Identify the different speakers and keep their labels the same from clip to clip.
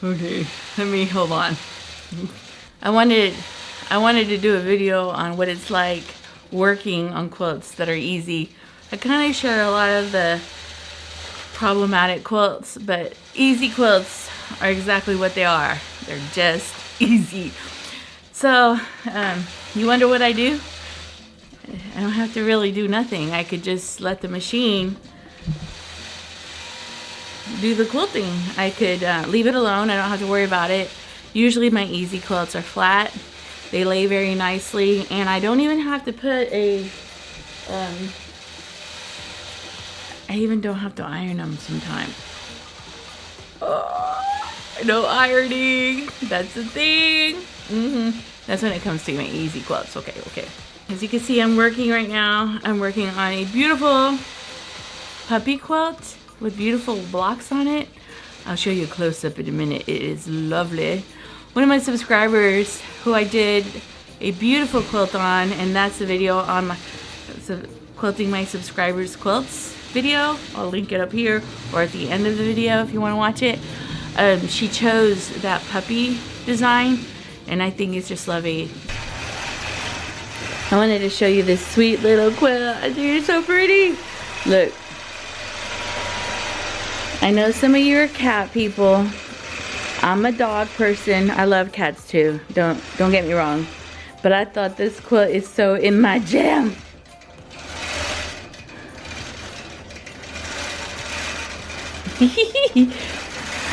Speaker 1: Okay, let me hold on. I wanted to do a video on what it's like working on quilts that are easy. I kind of share a lot of the problematic quilts, but easy quilts are exactly what they are. They're just easy. So, you wonder what I do? I don't have to really do nothing. I could just let the machine do the quilting. I could leave it alone. I don't have to worry about it. Usually my easy quilts are flat. They lay very nicely, and I don't even have to put a I even don't have to iron them sometimes. Oh, no ironing. That's the thing. That's when it comes to my easy quilts. Okay. As you can see, I'm working right now. I'm working on a beautiful puppy quilt with beautiful blocks on it. I'll show you a close-up in a minute. It is lovely. One of my subscribers who I did a beautiful quilt on, and that's the video on my quilting my subscribers quilts video. I'll link it up here or at the end of the video if you want to watch it. She chose that puppy design, and I think it's just lovely. I wanted to show you this sweet little quilt. I think it's so pretty. Look. I know some of you are cat people. I'm a dog person. I love cats too. Don't get me wrong. But I thought this quilt is so in my jam.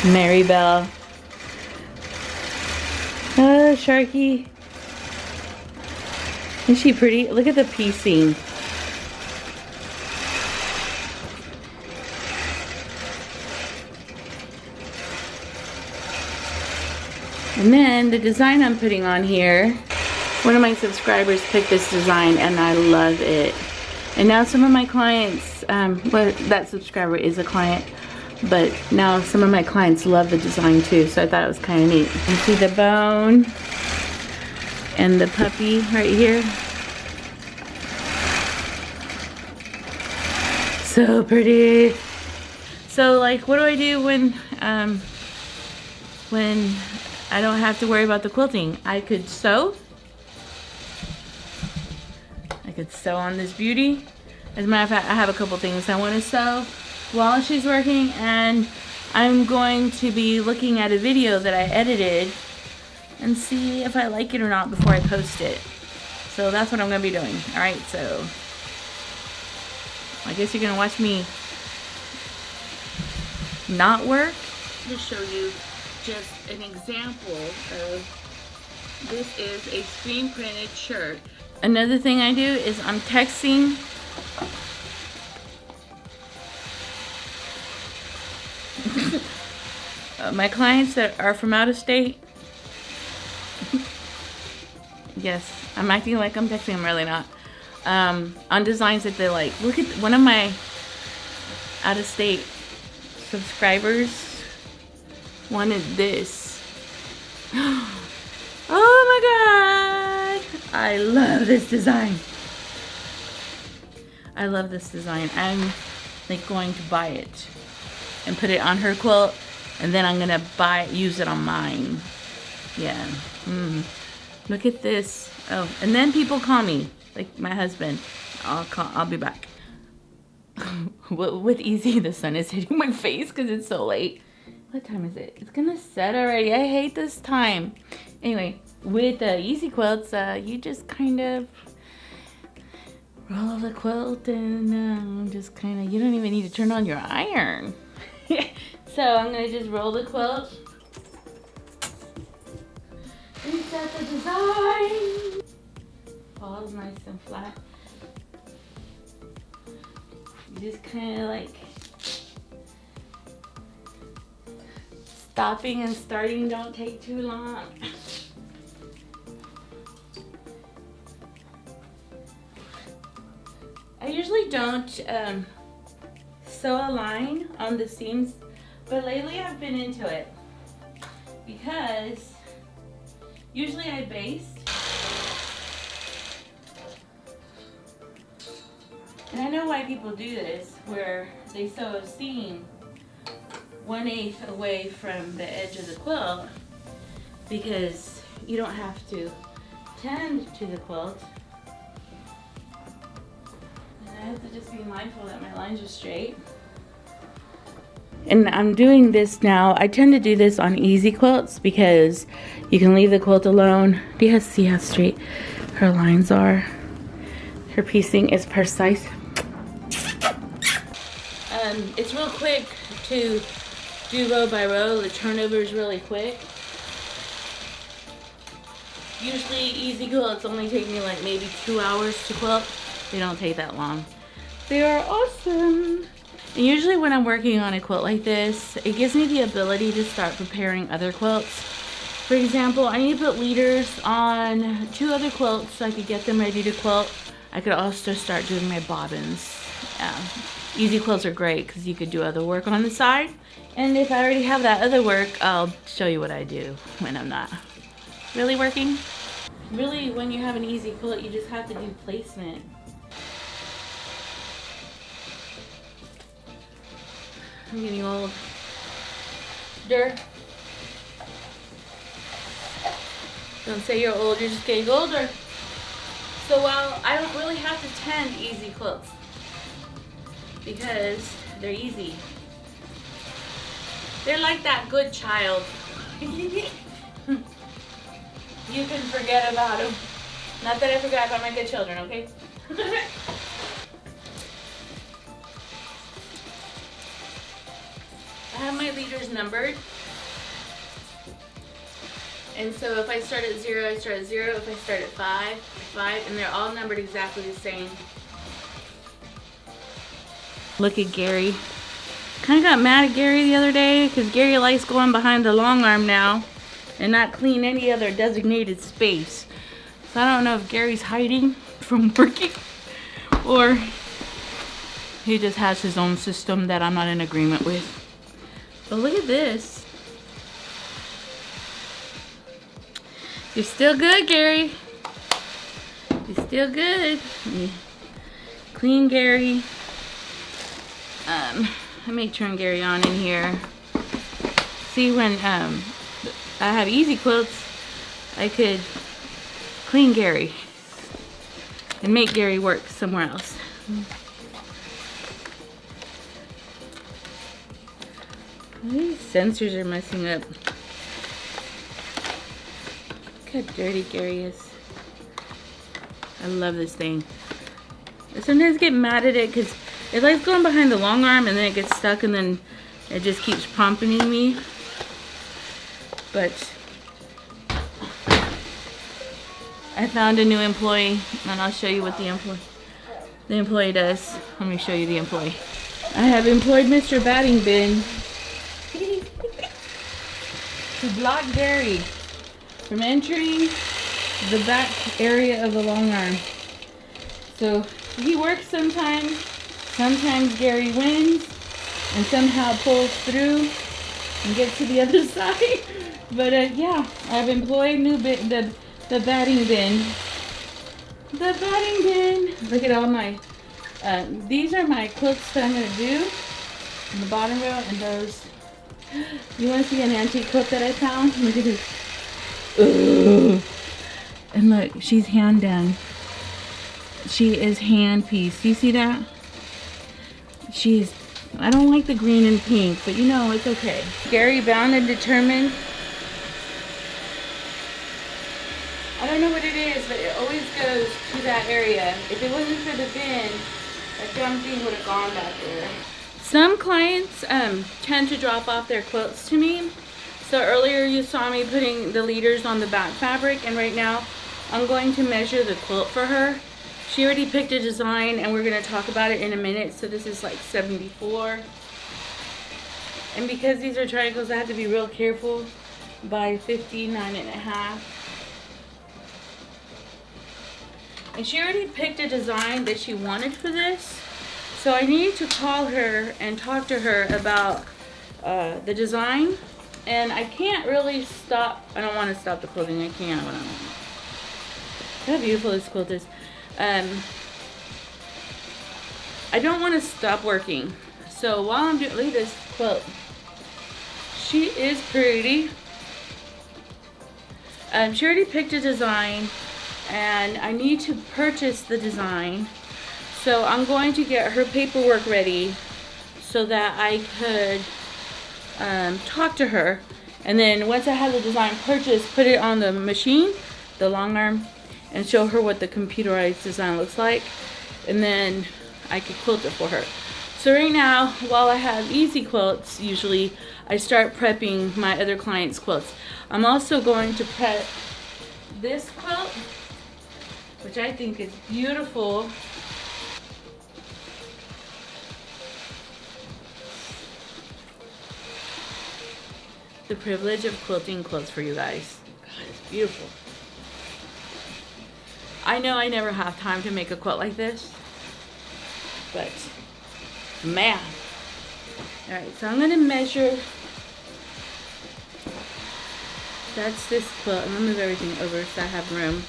Speaker 1: Mary Bell. Oh, Sharky. Is she pretty? Look at the piecing. And then the design I'm putting on here, one of my subscribers picked this design and I love it. And now some of my clients, well, that subscriber is a client, but now some of my clients love the design too, so I thought it was kind of neat. You see the bone and the puppy right here. So pretty. So like, what do I do when I don't have to worry about the quilting? I could sew. I could sew on this beauty. As a matter of fact, I have a couple things I want to sew while she's working, and I'm going to be looking at a video that I edited and see if I like it or not before I post it. So that's what I'm going to be doing. Alright, so I guess you're going to watch me not work to show you just an example of this is a screen printed shirt. Another thing I do is I'm texting my clients that are from out of state. Yes, I'm acting like I'm texting, I'm really not. On designs that they like. Look at one of my out of state subscribers wanted this. Oh my god! I love this design. I love this design. I'm like going to buy it and put it on her quilt, and then I'm gonna use it on mine. Yeah. Look at this. Oh, and then people call me, like my husband. I'll be back. With Easy, the sun is hitting my face because it's so late. What time is it? It's gonna set already. I hate this time. Anyway, with Easy Quilts, you just kind of roll the quilt and just kind of, you don't even need to turn on your iron. So I'm gonna just roll the quilt. Reset the design. Falls nice and flat. Just kind of like stopping and starting don't take too long. I usually don't sew a line on the seams, but lately I've been into it because usually I baste. And I know why people do this, where they sew a seam 1/8 away from the edge of the quilt because you don't have to tend to the quilt. And I have to just be mindful that my lines are straight. And I'm doing this now. I tend to do this on easy quilts because you can leave the quilt alone. Do you guys see how straight her lines are? Her piecing is precise. It's real quick to do row by row. The turnover is really quick. Usually easy quilts only take me like maybe 2 hours to quilt. They don't take that long. They are awesome. And usually when I'm working on a quilt like this, it gives me the ability to start preparing other quilts. For example, I need to put leaders on 2 other quilts so I could get them ready to quilt. I could also start doing my bobbins. Easy quilts are great because you could do other work on the side. And if I already have that other work, I'll show you what I do when I'm not really working. Really, when you have an easy quilt, you just have to do placement. I'm getting old. Don't say you're old, you're just getting older. So while I don't really have to tend easy quilts because they're easy. They're like that good child. You can forget about them. Not that I forgot about my good children, okay? I have my leaders numbered. And so if I start at 0, I start at 0. If I start at 5, 5. And they're all numbered exactly the same. Look at Gary. Kind of got mad at Gary the other day because Gary likes going behind the long arm now and not clean any other designated space. So I don't know if Gary's hiding from working or he just has his own system that I'm not in agreement with. But look at this. You're still good, Gary. You're still good. Clean Gary. I may turn Gary on in here. See, when I have easy quilts, I could clean Gary and make Gary work somewhere else. These sensors are messing up. Look how dirty Gary is. I love this thing. I sometimes get mad at it because it likes going behind the long arm and then it gets stuck and then it just keeps prompting me. But I found a new employee and I'll show you what the employee does. Let me show you the employee. I have employed Mr. Batting Bin to block Gary from entering the back area of the long arm. So he works sometimes. Sometimes Gary wins and somehow pulls through and gets to the other side. But yeah, I've employed the batting bin. The batting bin. Look at all my, these are my quilts that I'm going to do in the bottom row and those. You want to see an antique quilt that I found? Look at this. Ugh. And look, she's hand done. She is hand pieced. You see that? I don't like the green and pink, but you know, it's okay. Gary bound and determined. I don't know what it is, but it always goes to that area. If it wasn't for the bin, that damn thing would have gone back there. Some clients tend to drop off their quilts to me. So earlier you saw me putting the leaders on the back fabric, and right now I'm going to measure the quilt for her. She already picked a design and we're going to talk about it in a minute. So this is like 74. And because these are triangles, I have to be real careful. By 59.5. And she already picked a design that she wanted for this. So I need to call her and talk to her about the design. And I can't really stop. I don't want to stop the quilting. I can't. Look how beautiful this quilt is. I don't want to stop working. So while I'm doing, look at this quilt. She is pretty. She already picked a design, and I need to purchase the design. So I'm going to get her paperwork ready so that I could talk to her. And then once I have the design purchased, put it on the machine, the Longarm, and show her what the computerized design looks like. And then I could quilt it for her. So right now, while I have easy quilts, usually I start prepping my other clients' quilts. I'm also going to prep this quilt, which I think is beautiful. The privilege of quilting quilts for you guys. God, it's beautiful. I know I never have time to make a quilt like this, but man. All right, so I'm gonna measure. That's this quilt. I'm gonna move everything over so I have room.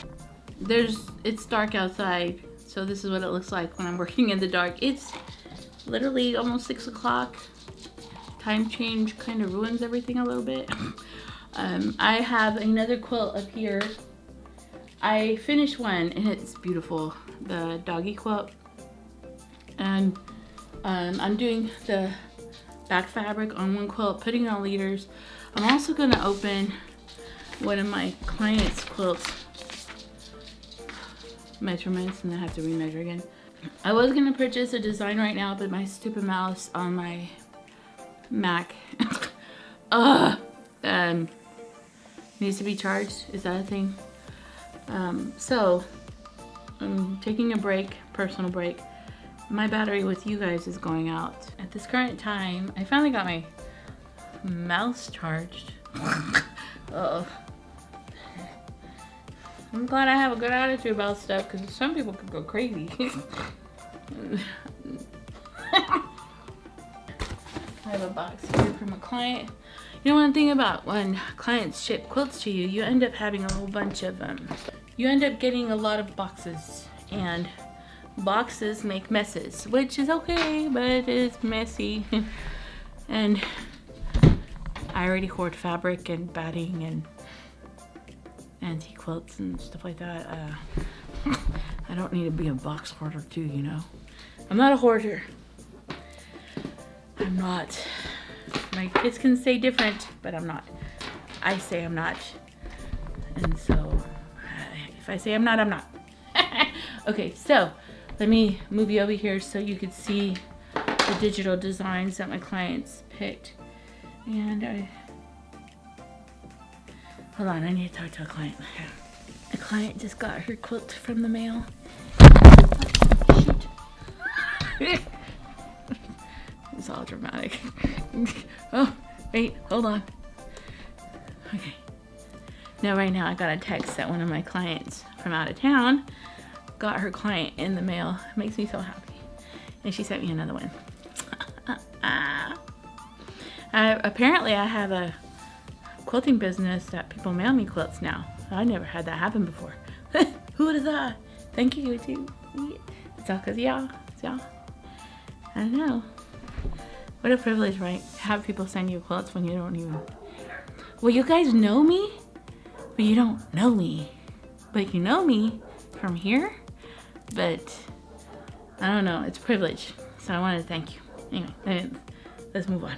Speaker 1: It's dark outside, so this is what it looks like when I'm working in the dark. It's literally almost 6 o'clock. Time change kind of ruins everything a little bit. I have another quilt up here. I finished one and it's beautiful, the doggy quilt. And I'm doing the back fabric on one quilt, putting on leaders. I'm also gonna open one of my clients' quilts measurements, and I have to remeasure again. I was gonna purchase a design right now, but my stupid mouse on my Mac needs to be charged. Is that a thing? So I'm taking a break, personal break. My battery with you guys is going out. At this current time, I finally got my mouse charged. Uh-oh. I'm glad I have a good attitude about stuff, because some people could go crazy. I have a box here from a client. You know, one thing about when clients ship quilts to you, you end up having a whole bunch of them. You end up getting a lot of boxes, and boxes make messes, which is okay, but it's messy. And I already hoard fabric and batting and antique quilts and stuff like that. I don't need to be a box hoarder too, you know. I'm not a hoarder. I'm not. My kids can say different, but I'm not. I say I'm not. And so, if I say I'm not, I'm not. Okay, so let me move you over here so you can see the digital designs that my clients picked. And hold on, I need to talk to a client. A client just got her quilt from the mail. Shoot. It's all dramatic. Oh, wait, hold on. Okay. Now, right now, I got a text that one of my clients from out of town got her client in the mail. It makes me so happy. And she sent me another one. Apparently, I have a quilting business that people mail me quilts now. I never had that happen before. Who would have thought? Thank you, too. It's all because y'all. It's y'all. I don't know. What a privilege, right? Have people send you quilts when you don't even... Well, you guys know me, but you don't know me. But you know me from here. But I don't know. It's a privilege. So I wanted to thank you. Anyway, let's move on.